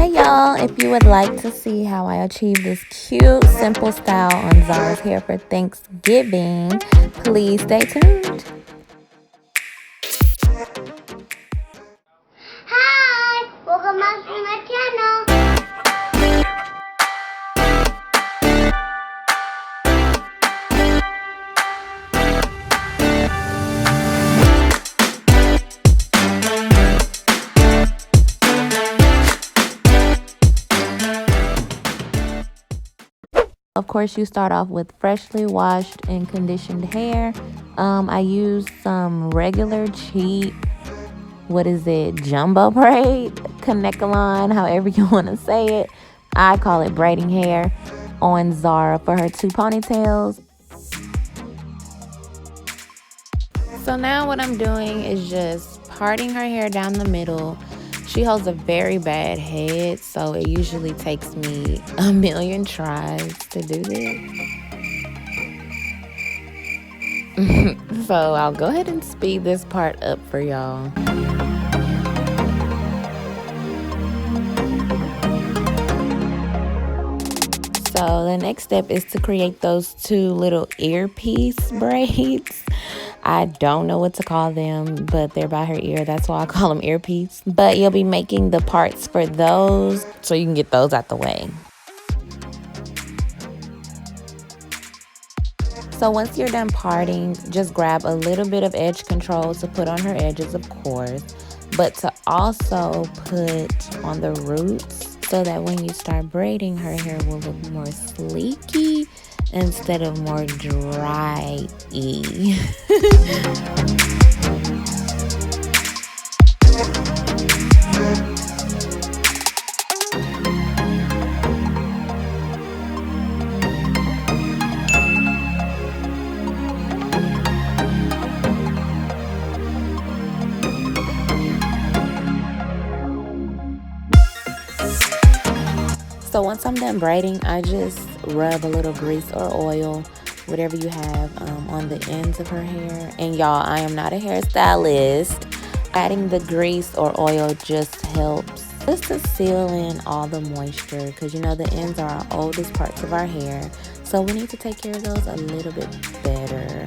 Hey y'all, if you would like to see how I achieve this cute, simple style on Xara's hair for Thanksgiving, please stay tuned. Hi, welcome back to my channel. Of course, you start off with freshly washed and conditioned hair. I use some regular cheap, Jumbo Braid, Connect-a-line, however you want to say it. I call it braiding hair on Xara for her 2 ponytails. So now what I'm doing is just parting her hair down the middle. She holds a very bad head, so it usually takes me a million tries to do this. So I'll go ahead and speed this part up for y'all. So the next step is to create those 2 little earpiece braids. I don't know what to call them, but they're by her ear. That's why I call them earpiece. But you'll be making the parts for those so you can get those out the way. So once you're done parting, just grab a little bit of edge control to put on her edges, of course, but to also put on the roots so that when you start braiding, her hair will look more sleeky instead of more dry-y. So once I'm done braiding, I just rub a little grease or oil, whatever you have, on the ends of her hair. And y'all, I am not a hairstylist. Adding the grease or oil just helps just to seal in all the moisture, because you know the ends are our oldest parts of our hair. So we need to take care of those a little bit better.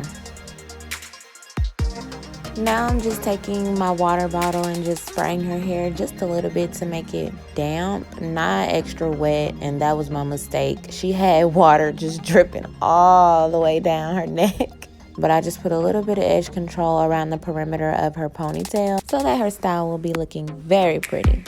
Now I'm just taking my water bottle and just spraying her hair just a little bit to make it damp, not extra wet, and that was my mistake. She had water just dripping all the way down her neck. But I just put a little bit of edge control around the perimeter of her ponytail so that her style will be looking very pretty.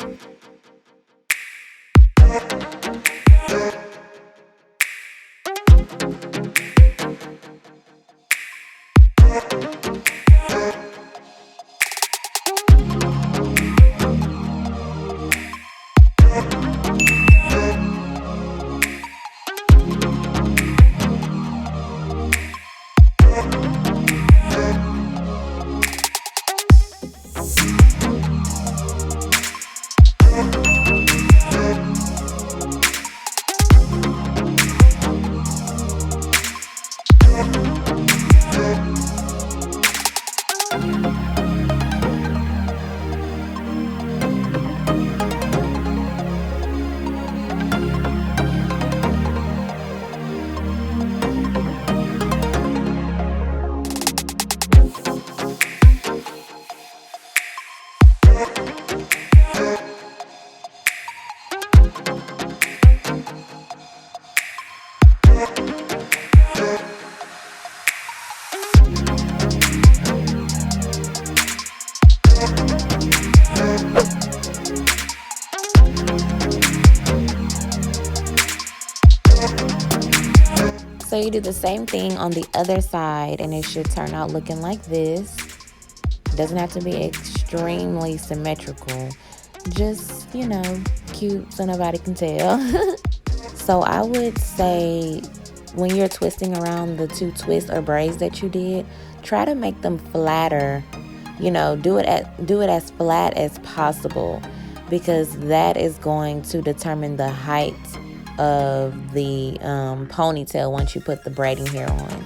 So you do the same thing on the other side and it should turn out looking like this. It doesn't have to be extremely symmetrical. Just, you know, cute so nobody can tell. So I would say when you're twisting around the 2 twists or braids that you did, try to make them flatter. You know, do it as flat as possible, because that is going to determine the height of the ponytail once you put the braiding hair on.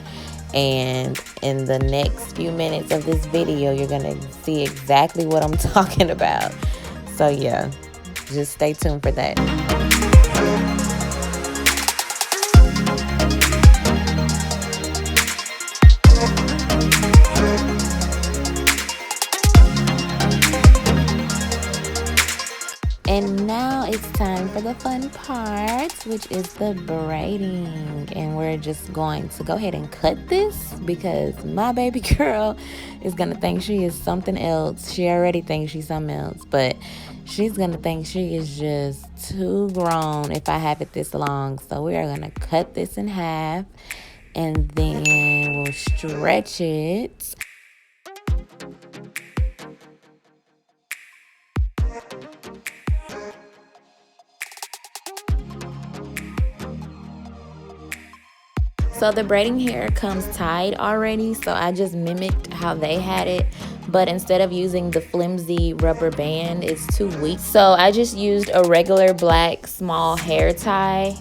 And in the next few minutes of this video, you're gonna see exactly what I'm talking about. So yeah. Just stay tuned for that. And now it's time for the fun part, which is the braiding. And we're just going to go ahead and cut this because my baby girl is going to think she is something else. She already thinks she's something else, but she's going to think she is just too grown if I have it this long. So we are going to cut this in half and then we'll stretch it. So the braiding hair comes tied already, so I just mimicked how they had it, but instead of using the flimsy rubber band, it's too weak. So I just used a regular black small hair tie.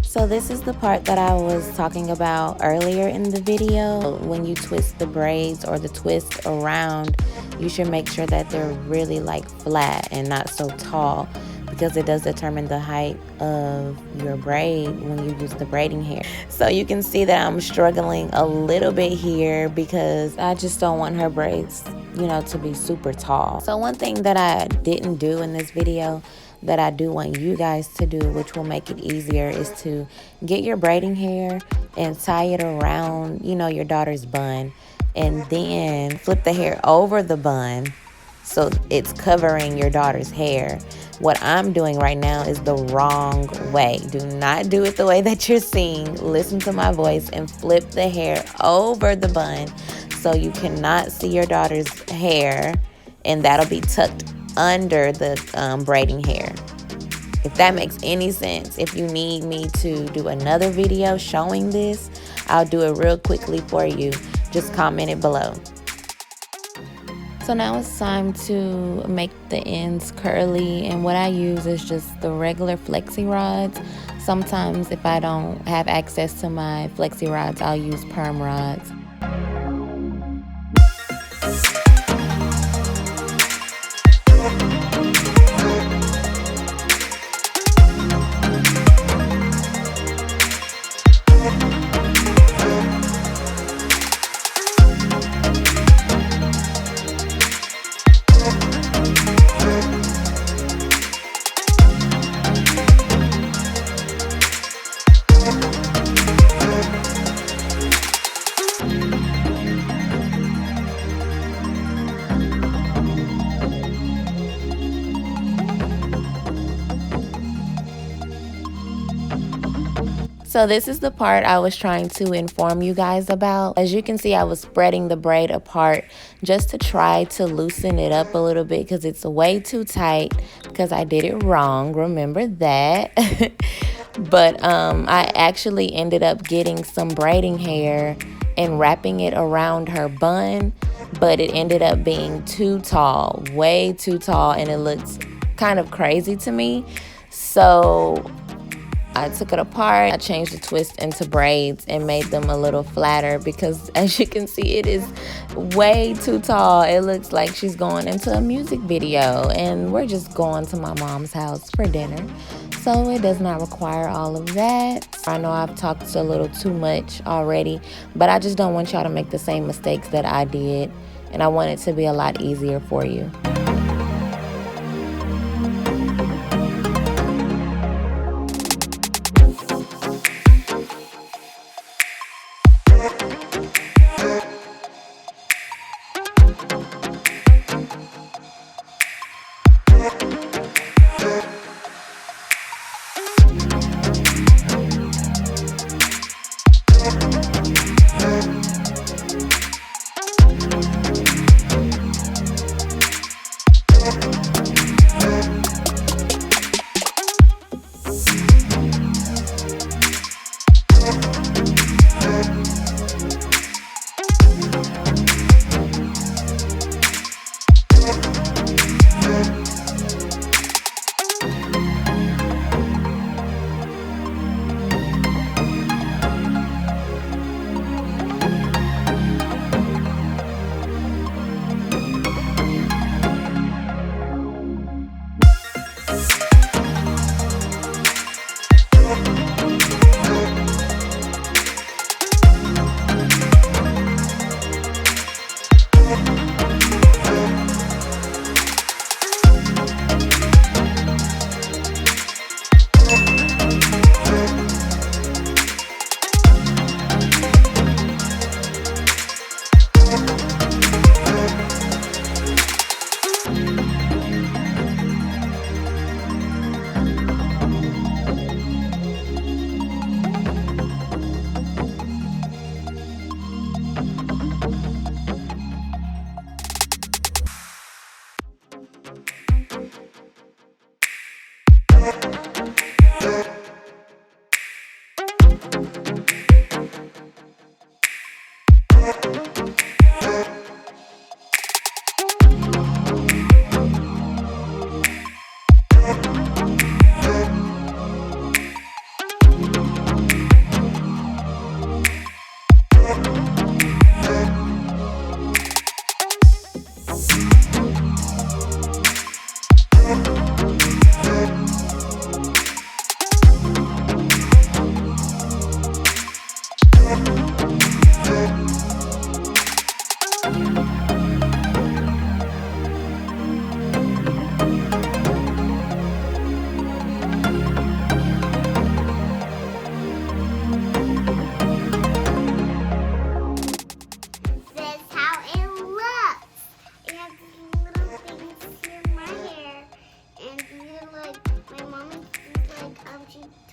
So this is the part that I was talking about earlier in the video. When you twist the braids or the twist around, you should make sure that they're really like flat and not so tall, because it does determine the height of your braid when you use the braiding hair. So you can see that I'm struggling a little bit here because I just don't want her braids, you know, to be super tall. So one thing that I didn't do in this video that I do want you guys to do, which will make it easier, is to get your braiding hair and tie it around, you know, your daughter's bun, and then flip the hair over the bun so it's covering your daughter's hair. What I'm doing right now is the wrong way. Do not do it the way that you're seeing. Listen to my voice and flip the hair over the bun so you cannot see your daughter's hair, and that'll be tucked under the braiding hair. If that makes any sense. If you need me to do another video showing this, I'll do it real quickly for you. Just comment it below. So now it's time to make the ends curly, and what I use is just the regular flexi rods. Sometimes if I don't have access to my flexi rods, I'll use perm rods. So this is the part I was trying to inform you guys about. As you can see, I was spreading the braid apart just to try to loosen it up a little bit because it's way too tight, because I did it wrong. Remember that. But I actually ended up getting some braiding hair and wrapping it around her bun, but it ended up being too tall, way too tall, and it looks kind of crazy to me. So I took it apart, I changed the twist into braids and made them a little flatter because, as you can see, it is way too tall. It looks like she's going into a music video, and we're just going to my mom's house for dinner. So it does not require all of that. I know I've talked a little too much already, but I just don't want y'all to make the same mistakes that I did, and I want it to be a lot easier for you.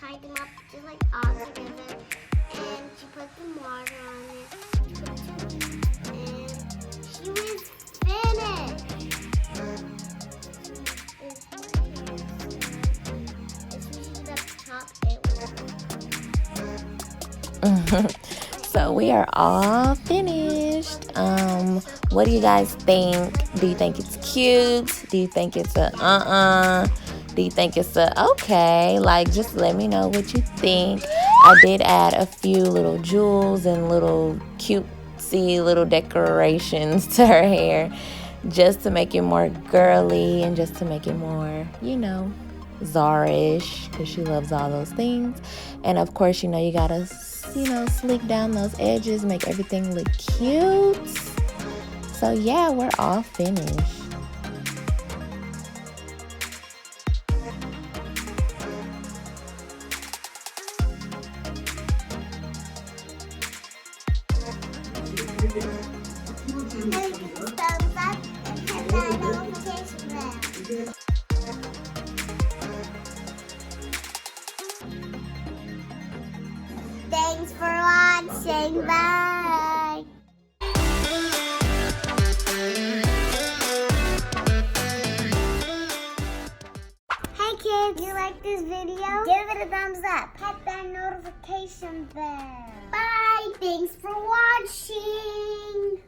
Tied them up just like all together, and she put some water on it, and she was finished. So we are all finished. What do you guys think? Do you think it's cute? Do you think it's a do you think it's a okay? Like, just let me know what you think. I did add a few little jewels and little cutesy little decorations to her hair, just to make it more girly and just to make it more, you know, Xara-ish, because she loves all those things. And of course, you gotta, sleek down those edges, make everything look cute. So yeah, we're all finished. Thumbs up and hit that notification bell. Thanks for watching. Bye. Hey kids, you like this video? Give it a thumbs up. Hit that notification bell. Bye. Thanks for watching.